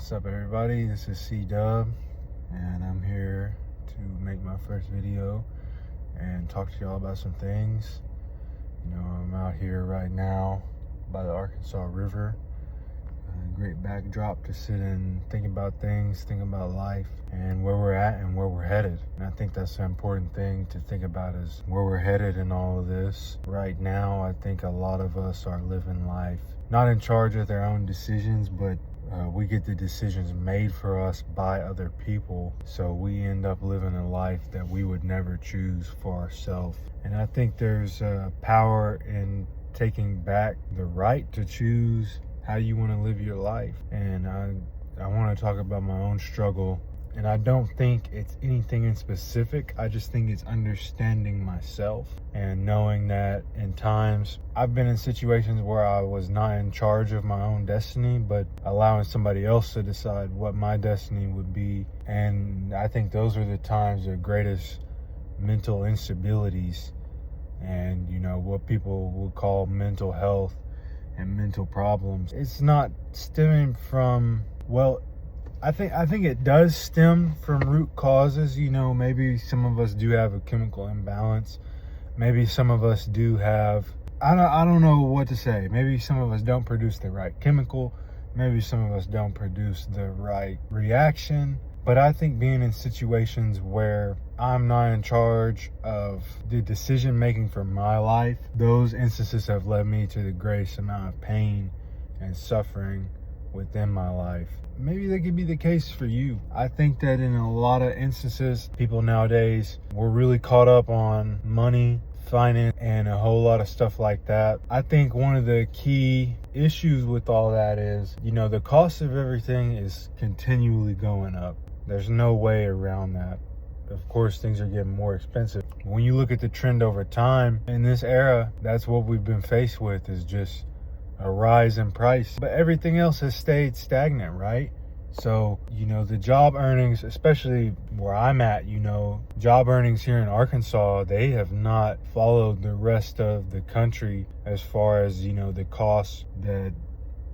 What's up, everybody? This is Seadub, and I'm here to make my first video and talk to y'all about some things. I'm out here right now by the Arkansas River. A great backdrop to sit and think about things, think about life, and where we're at and where we're headed. And I think that's an important thing to think about, is where we're headed in all of this. Right now, I think a lot of us are living life not in charge of their own decisions, but we get the decisions made for us by other people. So we end up living a life that we would never choose for ourselves. And I think there's power in taking back the right to choose how you want to live your life. And I want to talk about my own struggle. And I don't think it's anything in specific. I just think it's understanding myself and knowing that in times I've been in situations where I was not in charge of my own destiny, but allowing somebody else to decide what my destiny would be. And I think those are the times of greatest mental instabilities and, what people would call mental health and mental problems. It's not stemming from, I think it does stem from root causes. Maybe some of us do have a chemical imbalance. Maybe some of us do have, I don't know what to say. Maybe some of us don't produce the right chemical. Maybe some of us don't produce the right reaction. But I think being in situations where I'm not in charge of the decision making for my life, those instances have led me to the greatest amount of pain and suffering within my life. Maybe that could be the case for you. I think that in a lot of instances, people nowadays, we're really caught up on money, finance, and a whole lot of stuff like that. I think one of the key issues with all that is, the cost of everything is continually going up. There's no way around that. Of course, things are getting more expensive. When you look at the trend over time, in this era, that's what we've been faced with, is just a rise in price. But everything else has stayed stagnant, right? So, the job earnings, especially where I'm at, job earnings here in Arkansas, they have not followed the rest of the country as far as, the cost that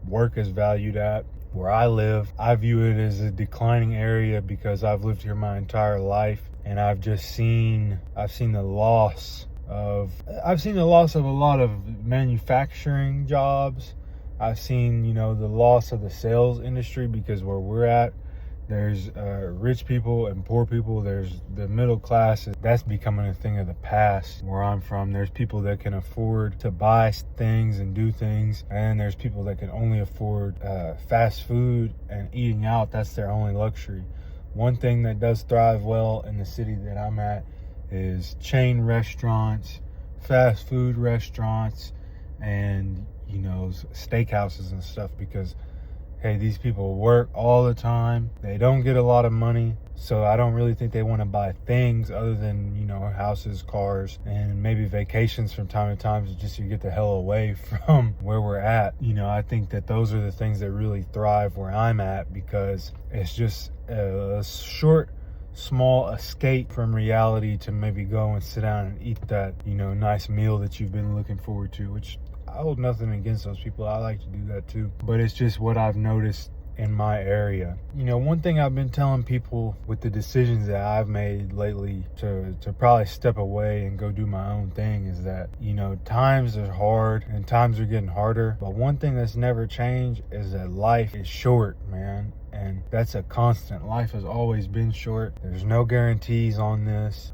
work is valued at. Where I live, I view it as a declining area because I've lived here my entire life, and I've seen the loss of a lot of manufacturing jobs. I've seen, the loss of the sales industry, because where we're at, there's rich people and poor people. There's the middle class. That's becoming a thing of the past. Where I'm from, there's people that can afford to buy things and do things, and there's people that can only afford fast food and eating out. That's their only luxury. One thing that does thrive well in the city that I'm at is chain restaurants, fast food restaurants, and steakhouses and stuff, because hey, these people work all the time. They don't get a lot of money, so I don't really think they want to buy things other than, houses, cars, and maybe vacations from time to time, just so you get the hell away from where we're at. I think that those are the things that really thrive where I'm at, because it's just a short, small escape from reality to maybe go and sit down and eat that, nice meal that you've been looking forward to, which I hold nothing against those people. I like to do that too. But it's just what I've noticed in my area. One thing I've been telling people with the decisions that I've made lately to probably step away and go do my own thing is that, times are hard and times are getting harder. But one thing that's never changed is that life is short, man. And that's a constant. Life has always been short. There's no guarantees on this.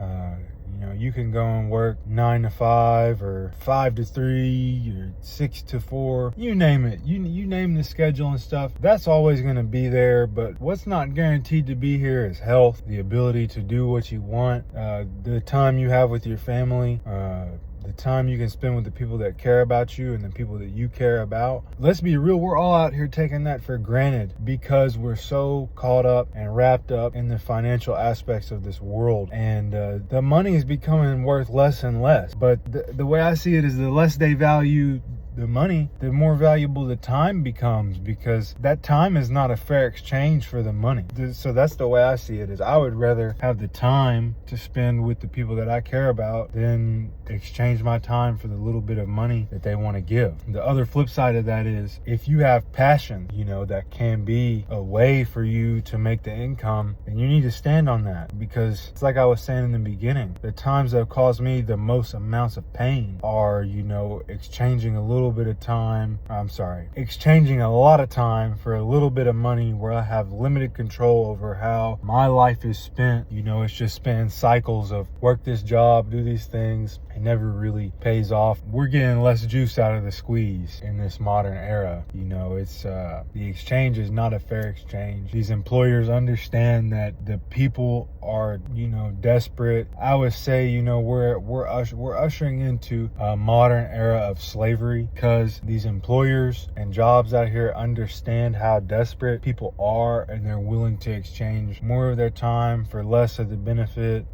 You can go and work 9 to 5 or 5 to 3 or 6 to 4. You name it. You name the schedule and stuff. That's always going to be there. But what's not guaranteed to be here is health, the ability to do what you want, the time you have with your family, the time you can spend with the people that care about you and the people that you care about. Let's be real, we're all out here taking that for granted because we're so caught up and wrapped up in the financial aspects of this world. And the money is becoming worth less and less. But the way I see it is, the less they value the money, the more valuable the time becomes, because that time is not a fair exchange for the money. So that's the way I see it, is I would rather have the time to spend with the people that I care about than exchange my time for the little bit of money that they want to give. The other flip side of that is, if you have passion, that can be a way for you to make the income, and you need to stand on that, because it's like I was saying in the beginning, the times that have caused me the most amounts of pain are, exchanging a lot of time for a little bit of money, where I have limited control over how my life is spent. It's just spent cycles of work this job, do these things. It never really pays off. We're getting less juice out of the squeeze in this modern era. It's the exchange is not a fair exchange. These employers understand that the people are, desperate. I would say, we're ushering into a modern era of slavery, because these employers and jobs out here understand how desperate people are, and they're willing to exchange more of their time for less of the benefit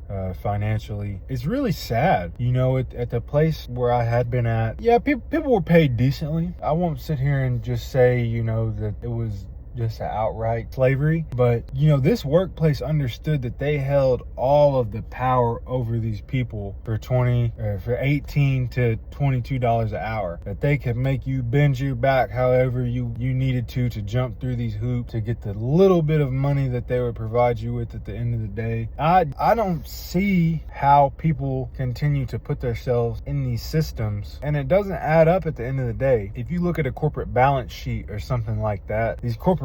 financially. It's really sad. At the place where I had been at, yeah, people were paid decently. I won't sit here and just say, that it was just outright slavery, but this workplace understood that they held all of the power over these people for $18 to $22 an hour, that they could make you bend your back however you needed to jump through these hoops to get the little bit of money that they would provide you with at the end of the day. I don't see how people continue to put themselves in these systems, and it doesn't add up at the end of the day. If you look at a corporate balance sheet or something like that, these corporations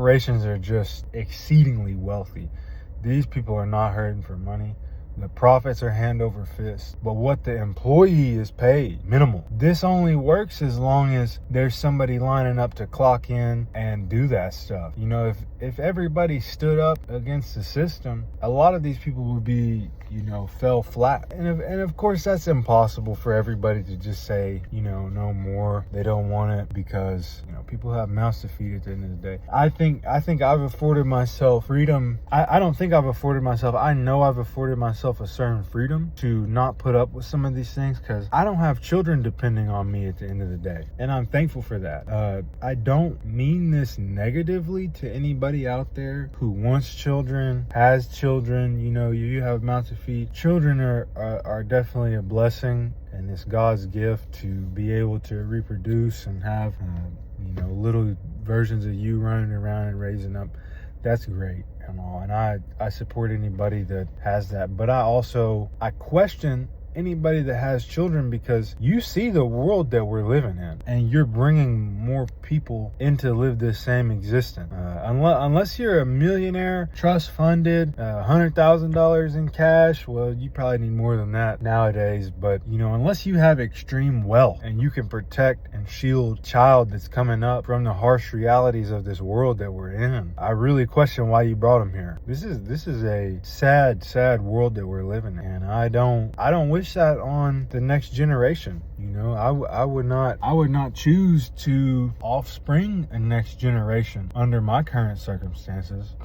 are just exceedingly wealthy. These people are not hurting for money. The profits are hand over fist, but what the employee is paid, minimal. This only works as long as there's somebody lining up to clock in and do that stuff. If everybody stood up against the system, a lot of these people would be, fell flat. And of course, that's impossible for everybody to just say, no more. They don't want it, because, people have mouths to feed at the end of the day. I think I've afforded myself freedom. I don't think I've afforded myself. I know I've afforded myself a certain freedom to not put up with some of these things, because I don't have children depending on me at the end of the day, and I'm thankful for that. I don't mean this negatively to anybody out there who wants children, has children. You have mouths to feed. Children are definitely a blessing, and it's God's gift to be able to reproduce and have little versions of you running around and raising up. That's great and all, and I support anybody that has that. But I question anybody that has children, because you see the world that we're living in, and you're bringing more people in to live this same existence. Unless you're a millionaire, trust funded, $100,000 in cash, well, you probably need more than that nowadays. But unless you have extreme wealth and you can protect and shield child that's coming up from the harsh realities of this world that we're in, I really question why you brought them here. This is a sad world that we're living in, and I don't wish that on the next generation. I would not choose to offspring a next generation under my current circumstances.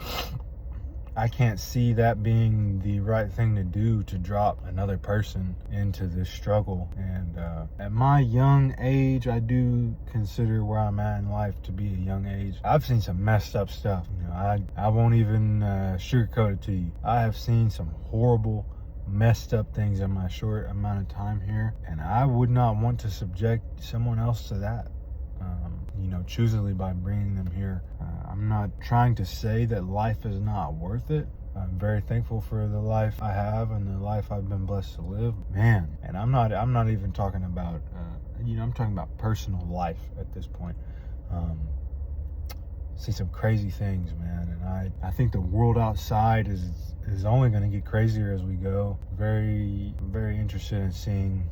I can't see that being the right thing to do, to drop another person into this struggle. And at my young age, I do consider where I'm at in life to be a young age. I've seen some messed up stuff. I won't even sugarcoat it to you. I have seen some horrible, messed up things in my short amount of time here, and I would not want to subject someone else to that, choosily by bringing them here. I'm not trying to say that life is not worth it. I'm very thankful for the life I have and the life I've been blessed to live, man. And I'm not even talking about I'm talking about personal life at this point. See some crazy things, man, and I think the world outside is only going to get crazier as we go. Very, very interested in seeing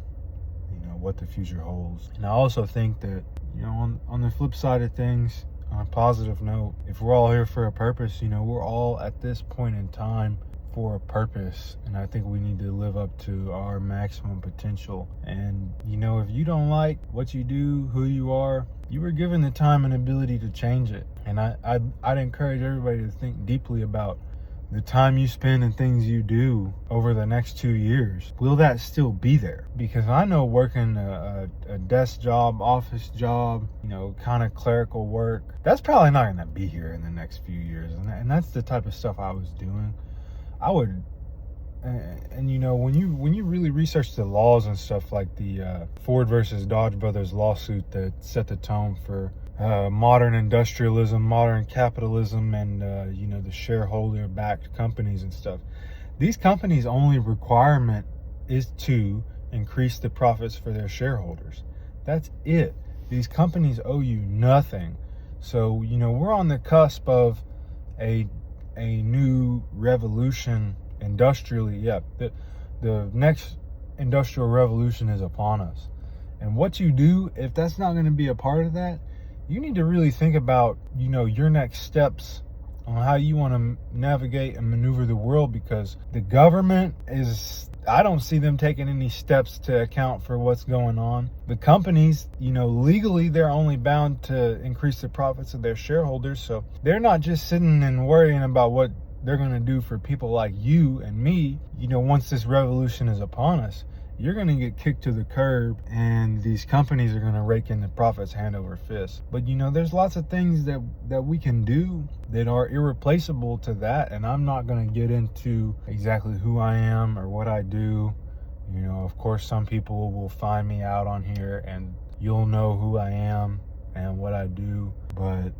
what the future holds. And I also think that on the flip side of things, on a positive note, if we're all here for a purpose, we're all at this point in time for a purpose, and I think we need to live up to our maximum potential. And if you don't like what you do, who you are, you were given the time and ability to change it. And I'd encourage everybody to think deeply about the time you spend and things you do over the next 2 years, will that still be there? Because I know working a desk job, office job, kind of clerical work, that's probably not going to be here in the next few years. And that's the type of stuff I was doing. I would, and when you really research the laws and stuff, like the Ford versus Dodge Brothers lawsuit that set the tone for modern industrialism, modern capitalism, and the shareholder-backed companies and stuff. These companies' only requirement is to increase the profits for their shareholders. That's it. These companies owe you nothing. So we're on the cusp of a new revolution industrially. The next industrial revolution is upon us. And what you do, if that's not going to be a part of that, you need to really think about, your next steps on how you want to navigate and maneuver the world, because the government I don't see them taking any steps to account for what's going on. The companies, legally, they're only bound to increase the profits of their shareholders. So they're not just sitting and worrying about what they're going to do for people like you and me. Once this revolution is upon us, you're going to get kicked to the curb, and these companies are going to rake in the profits hand over fist. But there's lots of things that we can do that are irreplaceable to that, and I'm not going to get into exactly who I am or what I do. Of course, some people will find me out on here and you'll know who I am and what I do. But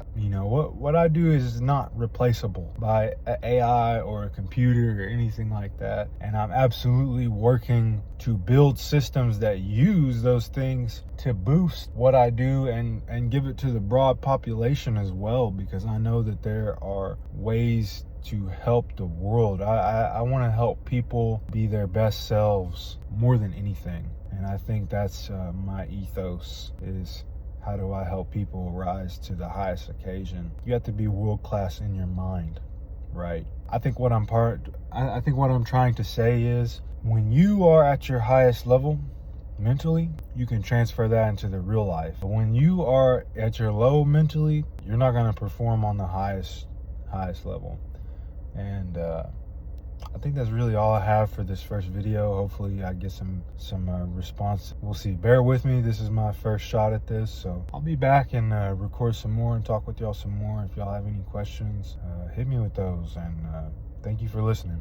what I do is not replaceable by an AI or a computer or anything like that. And I'm absolutely working to build systems that use those things to boost what I do and give it to the broad population as well, because I know that there are ways to help the world. I want to help people be their best selves more than anything. And I think that's my ethos is, how do I help people rise to the highest occasion? You have to be world class in your mind, right? I think what I'm trying to say is, when you are at your highest level mentally, you can transfer that into the real life. But when you are at your low mentally, you're not going to perform on the highest level. And I think that's really all I have for this first video. Hopefully I get some response. We'll see. Bear with me. This is my first shot at this. So I'll be back and record some more and talk with y'all some more. If y'all have any questions, hit me with those. And thank you for listening.